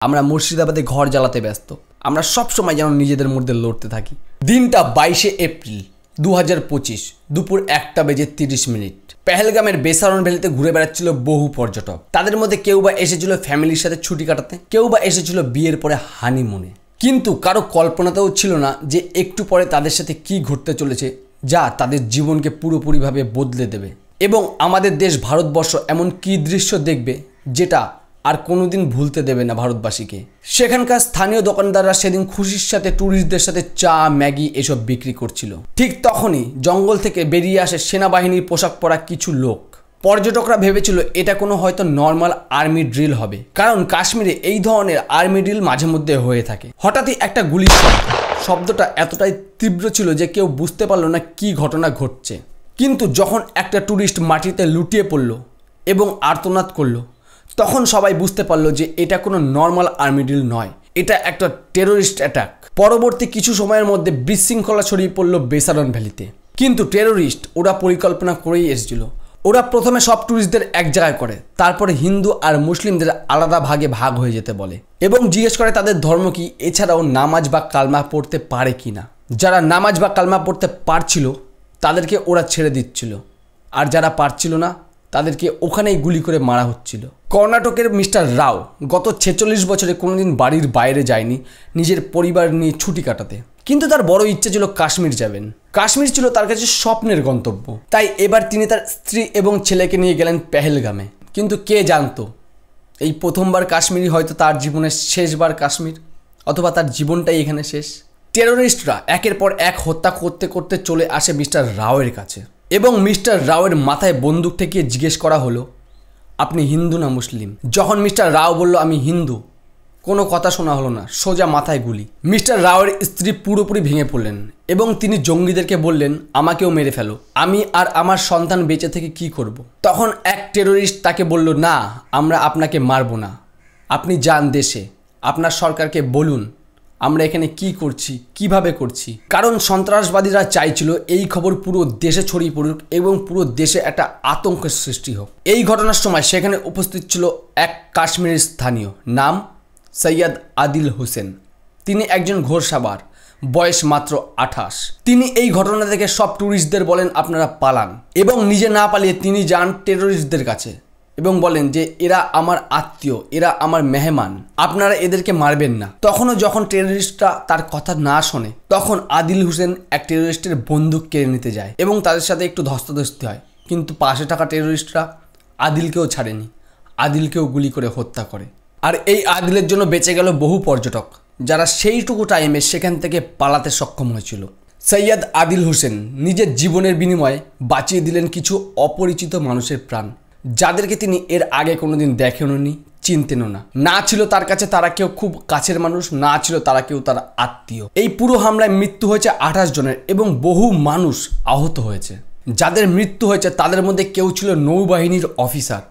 আমরা মুর্শিদাবাদে ঘর জ্বালাতে ব্যস্ত। আমরা সব সময় যেন নিজেদের মধ্যে লড়তে থাকি। দিনটা 22শে এপ্রিল 2025 দুপুর 1:30 পেহেলগামের বেসারন ভ্যালিতে ঘুরে বেড়াচ্ছিল বহু পর্যটক। তাদের মধ্যে কেউ বা এসেছিল ফ্যামিলির সাথে ছুটি কাটাতে, কেউ বা এসেছিল বিয়ের পরে হানিমুনে। কিন্তু কারো কল্পনাতেও ছিল না যে একটু পরে তাদের সাথে কি ঘটতে চলেছে, যা তাদের জীবনকে পুরোপুরিভাবে বদলে দেবে। এবং আমাদের দেশ ভারতবর্ষ এমন কি দৃশ্য দেখবে যেটা আর কোনোদিন ভুলতে দেবে না ভারতবাসীকে। সেখানকার স্থানীয় দোকানদাররা সেদিন খুশির সাথে ট্যুরিস্টদের সাথে চা, ম্যাগি এসব বিক্রি করছিল। ঠিক তখনই জঙ্গল থেকে বেরিয়ে আসে সেনাবাহিনীর পোশাক পরা কিছু লোক। পর্যটকরা ভেবেছিল এটা কোনো হয়তো নর্মাল আর্মি ড্রিল হবে, কারণ কাশ্মীরে এই ধরনের আর্মি ড্রিল মাঝে মধ্যে হয়ে থাকে। হঠাৎই একটা গুলির শব্দটা এতটাই তীব্র ছিল যে কেউ বুঝতে পারল না কি ঘটনা ঘটছে। কিন্তু যখন একটা ট্যুরিস্ট মাটিতে লুটিয়ে পড়ল এবং আর্তনাদ করলো, তখন সবাই বুঝতে পারলো যে এটা কোনো নর্মাল আর্মি ড্রিল নয়, এটা একটা টেরোরিস্ট অ্যাটাক। পরবর্তী কিছু সময়ের মধ্যে বিশৃঙ্খলা ছড়িয়ে পড়লো বেসারন ভ্যালিতে। কিন্তু টেরোরিস্ট ওরা পরিকল্পনা করেই এসেছিল। ওরা প্রথমে সব ট্যুরিস্টদের এক জায়গায় করে, তারপরে হিন্দু আর মুসলিমদের আলাদা ভাগে ভাগ হয়ে যেতে বলে এবং জিজ্ঞেস করে তাদের ধর্ম কি, এছাড়াও নামাজ বা কালমা পড়তে পারে কি না। যারা নামাজ বা কালমা পড়তে পারছিল তাদেরকে ওরা ছেড়ে দিচ্ছিল, আর যারা পারছিল না তাদেরকে ওখানেই গুলি করে মারা হচ্ছিল। কর্ণাটকের মিস্টার রাও গত 46 বছরে কোনোদিন বাড়ির বাইরে যায়নি নিজের পরিবার নিয়ে ছুটি কাটাতে, কিন্তু তার বড় ইচ্ছে ছিল কাশ্মীর যাবেন। কাশ্মীর ছিল তার কাছে স্বপ্নের গন্তব্য। তাই এবার তিনি তার স্ত্রী এবং ছেলেকে নিয়ে গেলেন পেহেলগামে। কিন্তু কে জানতো এই প্রথমবার কাশ্মীরই হয়তো তার জীবনের শেষবার কাশ্মীর, অথবা তার জীবনটাই এখানে শেষ। টেরোরিস্টরা একের পর এক হত্যা করতে করতে চলে আসে মিস্টার রাওয়ের কাছে এবং মিস্টার রাওয়ের মাথায় বন্দুক ঠেকিয়ে জিজ্ঞেস করা হলো, আপনি হিন্দু না মুসলিম? যখন মিস্টার রাও বলল আমি হিন্দু, কোনো কথা শোনা হলো না, সোজা মাথায় গুলি। মিস্টার রাওয়ের স্ত্রী পুরোপুরি ভেঙে পড়লেন এবং তিনি জঙ্গিদেরকে বললেন, আমাকেও মেরে ফেলো, আমি আর আমার সন্তান বেঁচে থেকে কি করব। তখন এক টেরোরিস্ট তাকে বলল, না, আমরা আপনাকে মারব না, আপনি যান দেশে, আপনার সরকারকে বলুন আমরা এখানে কি করছি, কিভাবে করছি। কারণ সন্ত্রাসবাদীরা চাইছিল এই খবর পুরো দেশে ছড়িয়ে পড়ুক এবং পুরো দেশে একটা আতঙ্কের সৃষ্টি হোক। এই ঘটনার সময় সেখানে উপস্থিত ছিল এক কাশ্মীরের স্থানীয়, নাম সৈয়দ আদিল হোসেন। তিনি একজন ঘোড়সাওয়ার, বয়স মাত্র 28। তিনি এই ঘটনা থেকে সব ট্যুরিস্টদের বলেন আপনারা পালান, এবং নিজে না পালিয়ে তিনি যান টেরোরিস্টদের কাছে এবং বলেন যে এরা আমার আত্মীয়, এরা আমার মেহমান, আপনারা এদেরকে মারবেন না। তখনও যখন টেরোরিস্টরা তার কথা না শোনে, তখন আদিল হোসেন এক টেরোরিস্টের বন্দুক কেড়ে নিতে যায় এবং তাদের সাথে একটু ধস্তাধস্তি হয়। কিন্তু পাশে থাকা টেরোরিস্টরা আদিলকেও ছাড়েনি, আদিলকেও গুলি করে হত্যা করে। আর এই আদিলের জন্য বেঁচে গেল বহু পর্যটক, যারা সেইটুকু টাইমে সেখান থেকে পালাতে সক্ষম হয়েছিল। সৈয়দ আদিল হোসেন নিজের জীবনের বিনিময়ে বাঁচিয়ে দিলেন কিছু অপরিচিত মানুষের প্রাণ, যাদেরকে তিনি এর আগে কোনোদিন দেখেননি, চিনতেনও না। না ছিল তার কাছে তারা কেউ খুব কাছের মানুষ, না ছিল তারা কেউ তার আত্মীয়। এই পুরো হামলায় মৃত্যু হয়েছে 28 জনের এবং বহু মানুষ আহত হয়েছে। যাদের মৃত্যু হয়েছে তাদের মধ্যে কেউ ছিল নৌবাহিনীর অফিসার,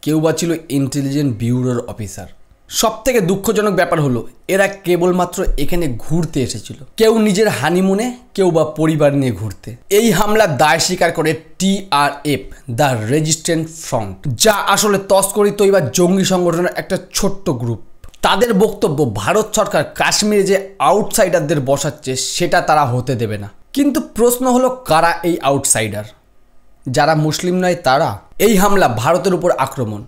কেউ বা ছিল ইন্টেলিজেন্স ব্যুরোর অফিসার। সব থেকে দুঃখজনক ব্যাপার হলো এরা কেবলমাত্র এখানে ঘুরতে এসেছিল, কেউ নিজের হানিমুনে, কেউ বা পরিবার নিয়ে ঘুরতে। এই হামলার দায় স্বীকার করে TRF, দ্য রেজিস্ট্যান্স ফ্রন্ট, যা আসলে তস্করি তৈবা জঙ্গি সংগঠনের একটা ছোট্ট গ্রুপ। তাদের বক্তব্য ভারত সরকার কাশ্মীরে যে আউটসাইডারদের বসাচ্ছে সেটা তারা হতে দেবে না। কিন্তু প্রশ্ন হলো কারা এই আউটসাইডার? যারা মুসলিম নয় তারা? এই হামলা ভারতের উপর আক্রমণ,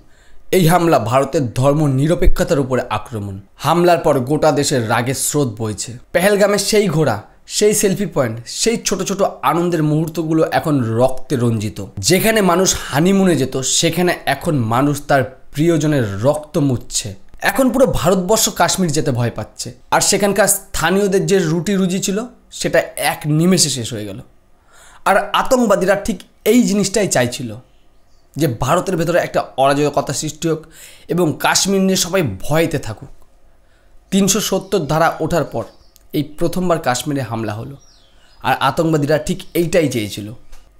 এই হামলা ভারতের ধর্ম নিরপেক্ষতার উপরে আক্রমণ। হামলার পর গোটা দেশের রাগের স্রোত বইছে। পেহেলগামের সেই ঘোড়া, সেই সেলফি পয়েন্ট, সেই ছোট ছোট আনন্দের মুহূর্তগুলো এখন রক্তে রঞ্জিত। যেখানে মানুষ হানিমুনে যেত সেখানে এখন মানুষ তার প্রিয়জনের রক্ত মুছছে। এখন পুরো ভারতবর্ষ কাশ্মীর যেতে ভয় পাচ্ছে, আর সেখানকার স্থানীয়দের যে রুটি রুজি ছিল সেটা এক নিমেষে শেষ হয়ে গেল। আর আতঙ্কবাদীরা ঠিক এই জিনিসটাই চাইছিল, যে ভারতের ভেতরে একটা অরাজকতা সৃষ্টি হোক এবং কাশ্মীর নিয়ে সবাই ভয়তে থাকুক। 370 ধারা ওঠার পর এই প্রথমবার কাশ্মীরে হামলা হলো, আর আতঙ্কবাদীরা ঠিক এইটাই চেয়েছিল।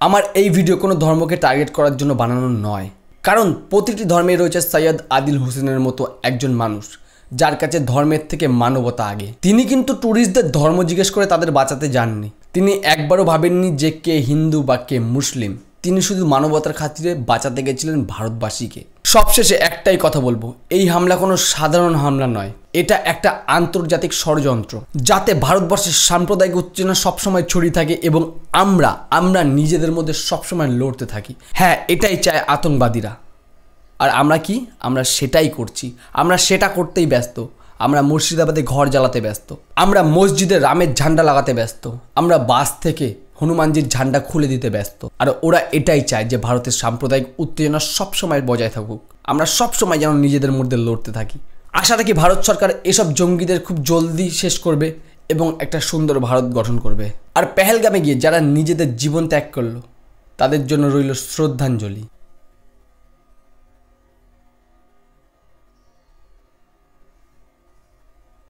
আমার এই ভিডিও কোনো ধর্মকে টার্গেট করার জন্য বানানো নয়, কারণ প্রতিটি ধর্মে রয়েছে সৈয়দ আদিল হোসেনের মতো একজন মানুষ, যার কাছে ধর্মের থেকে মানবতা আগে। তিনি কিন্তু ট্যুরিস্টদের ধর্ম জিজ্ঞেস করে তাদের বাঁচাতে যাননি। তিনি একবারও ভাবেননি যে কে হিন্দু বা কে মুসলিম। তিনি শুধু মানবতার খাতিরে বাঁচাতে গেছিলেন ভারতবাসীকে। সবশেষে একটাই কথা বলবো, এই হামলা কোনো সাধারণ হামলা নয়, এটা একটা আন্তর্জাতিক ষড়যন্ত্র যাতে ভারতবর্ষের সাম্প্রদায়িক উত্তেজনা সবসময় ছড়িয়ে থাকে এবং আমরা নিজেদের মধ্যে সবসময় লড়তে থাকি। হ্যাঁ, এটাই চায় আতঙ্কবাদীরা। আর আমরা সেটাই করছি, আমরা সেটা করতেই ব্যস্ত। আমরা মুর্শিদাবাদে ঘর জ্বালাতে ব্যস্ত, আমরা মসজিদে রামের ঝান্ডা লাগাতে ব্যস্ত, আমরা বাস থেকে হনুমানজির ঝান্ডা খুলে দিতে ব্যস্ত। আর ওরা এটাই চায় যে ভারতের সাম্প্রদায়িক উত্তেজনা সবসময় বজায় থাকুক, আমরা সবসময় যেন নিজেদের মধ্যে লড়তে থাকি। আশা রাখি ভারত সরকার এসব জঙ্গিদের খুব জলদি শেষ করবে এবং একটা সুন্দর ভারত গঠন করবে। আর পেহেলগামে গিয়ে যারা নিজেদের জীবন ত্যাগ করলো তাদের জন্য রইল শ্রদ্ধাঞ্জলি।